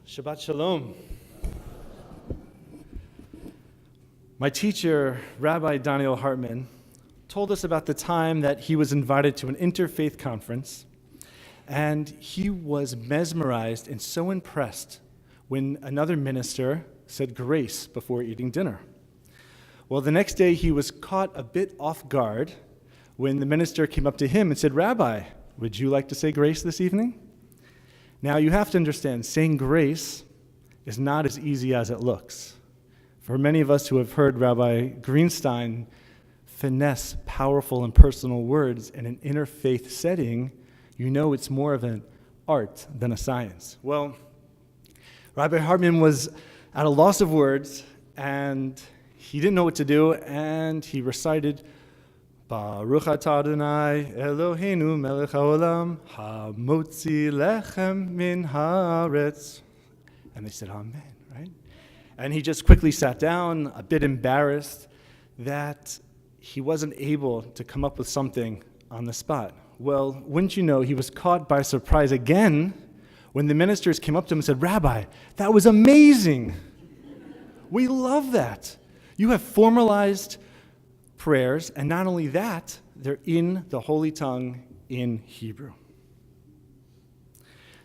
Shabbat Shalom. My teacher, Rabbi Daniel Hartman, told us about the time that he was invited to an interfaith conference, and he was mesmerized and so impressed when another minister said grace before eating dinner. Well, the next day he was caught a bit off guard when the minister came up to him and said, "Rabbi, would you like to say grace this evening?" Now, you have to understand, saying grace is not as easy as it looks. For many of us who have heard Rabbi Greenstein finesse powerful and personal words in an interfaith setting, you know it's more of an art than a science. Well, Rabbi Hartman was at a loss of words, and he didn't know what to do, and he recited, Baruch atah Adonai Eloheinu melech haolam hamotzi lechem min haaretz. And they said, Amen, right? And he just quickly sat down, a bit embarrassed that he wasn't able to come up with something on the spot. Well, wouldn't you know, he was caught by surprise again when the ministers came up to him and said, "Rabbi, that was amazing. We love that. You have formalized prayers, and not only that, they're in the Holy Tongue in Hebrew."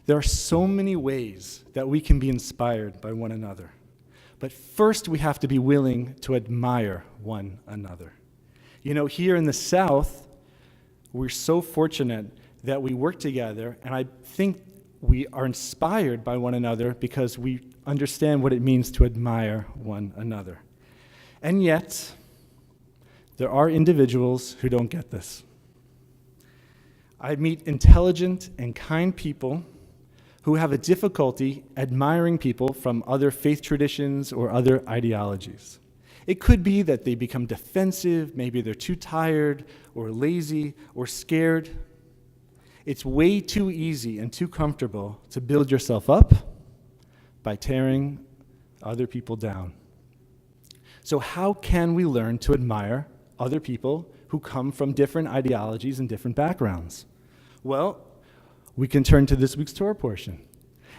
There are so many ways that we can be inspired by one another. But first, we have to be willing to admire one another. You know, here in the South, we're so fortunate that we work together, and I think we are inspired by one another because we understand what it means to admire one another. And yet, there are individuals who don't get this. I meet intelligent and kind people who have a difficulty admiring people from other faith traditions or other ideologies. It could be that they become defensive, maybe they're too tired or lazy or scared. It's way too easy and too comfortable to build yourself up by tearing other people down. So how can we learn to admire other people who come from different ideologies and different backgrounds? Well, we can turn to this week's Torah portion.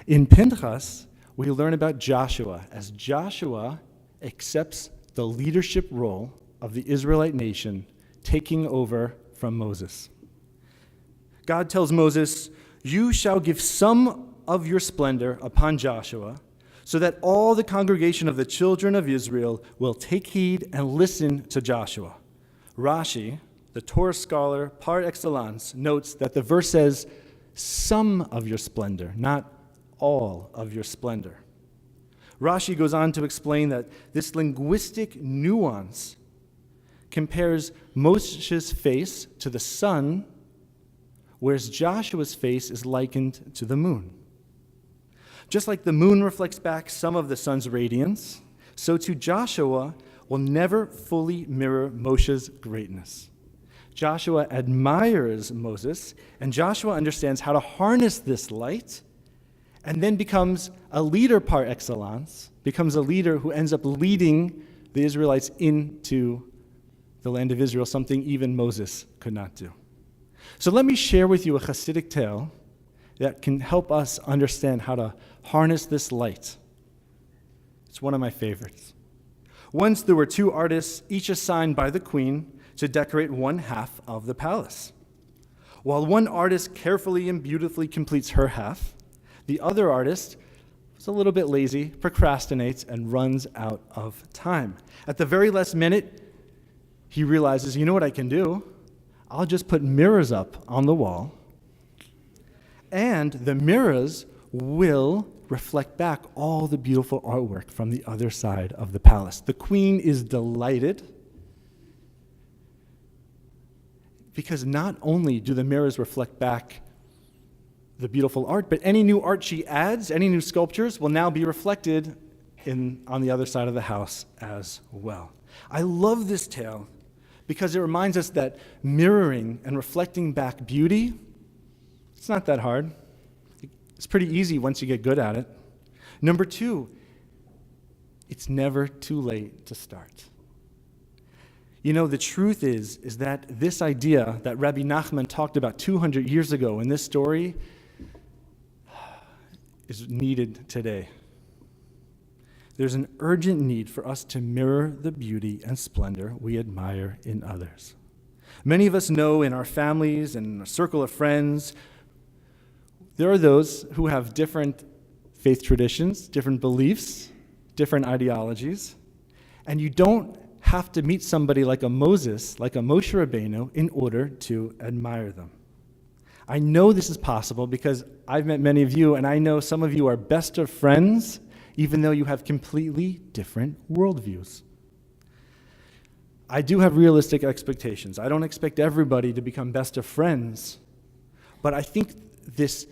In Pinchas, we learn about Joshua as Joshua accepts the leadership role of the Israelite nation, taking over from Moses. God tells Moses, "You shall give some of your splendor upon Joshua, so that all the congregation of the children of Israel will take heed and listen to Joshua." Rashi, the Torah scholar par excellence, notes that the verse says, "some of your splendor," not all of your splendor. Rashi goes on to explain that this linguistic nuance compares Moshe's face to the sun, whereas Joshua's face is likened to the moon. Just like the moon reflects back some of the sun's radiance, so too Joshua will never fully mirror Moshe's greatness. Joshua admires Moses, and Joshua understands how to harness this light, and then becomes a leader par excellence, becomes a leader who ends up leading the Israelites into the land of Israel, something even Moses could not do. So let me share with you a Hasidic tale that can help us understand how to harness this light. It's one of my favorites. Once there were two artists, each assigned by the queen to decorate one half of the palace. While one artist carefully and beautifully completes her half, the other artist is a little bit lazy, procrastinates, and runs out of time. At the very last minute, he realizes, you know what I can do? I'll just put mirrors up on the wall, and the mirrors will reflect back all the beautiful artwork from the other side of the palace. The queen is delighted because not only do the mirrors reflect back the beautiful art, but any new art she adds, any new sculptures, will now be reflected on the other side of the house as well. I love this tale because it reminds us that mirroring and reflecting back beauty, it's not that hard. It's pretty easy once you get good at it. Number two, it's never too late to start. You know, the truth is that this idea that Rabbi Nachman talked about 200 years ago in this story is needed today. There's an urgent need for us to mirror the beauty and splendor we admire in others. Many of us know in our families and a circle of friends, there are those who have different faith traditions, different beliefs, different ideologies, and you don't have to meet somebody like a Moses, like a Moshe Rabbeinu, in order to admire them. I know this is possible because I've met many of you, and I know some of you are best of friends, even though you have completely different worldviews. I do have realistic expectations. I don't expect everybody to become best of friends, but I think this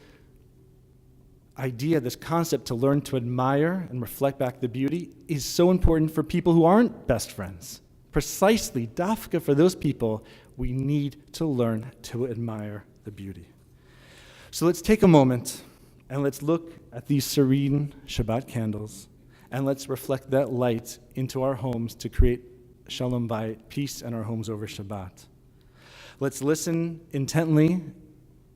idea, this concept to learn to admire and reflect back the beauty is so important for people who aren't best friends. Precisely, dafka, for those people, we need to learn to admire the beauty. So let's take a moment and let's look at these serene Shabbat candles and let's reflect that light into our homes to create shalom bayit, peace in our homes over Shabbat. Let's listen intently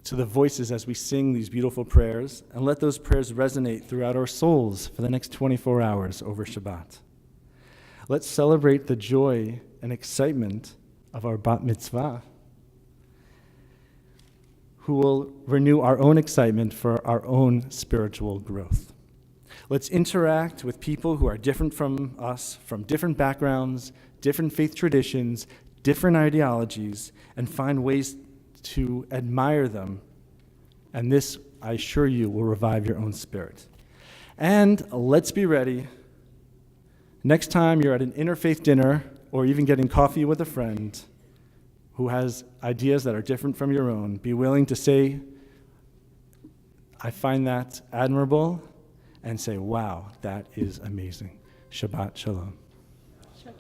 to the voices as we sing these beautiful prayers, and let those prayers resonate throughout our souls for the next 24 hours over Shabbat. Let's celebrate the joy and excitement of our bat mitzvah, who will renew our own excitement for our own spiritual growth. Let's interact with people who are different from us, from different backgrounds, different faith traditions, different ideologies, and find ways to admire them. And this, I assure you, will revive your own spirit. And let's be ready. Next time you're at an interfaith dinner or even getting coffee with a friend who has ideas that are different from your own, be willing to say, I find that admirable, and say, wow, that is amazing. Shabbat Shalom.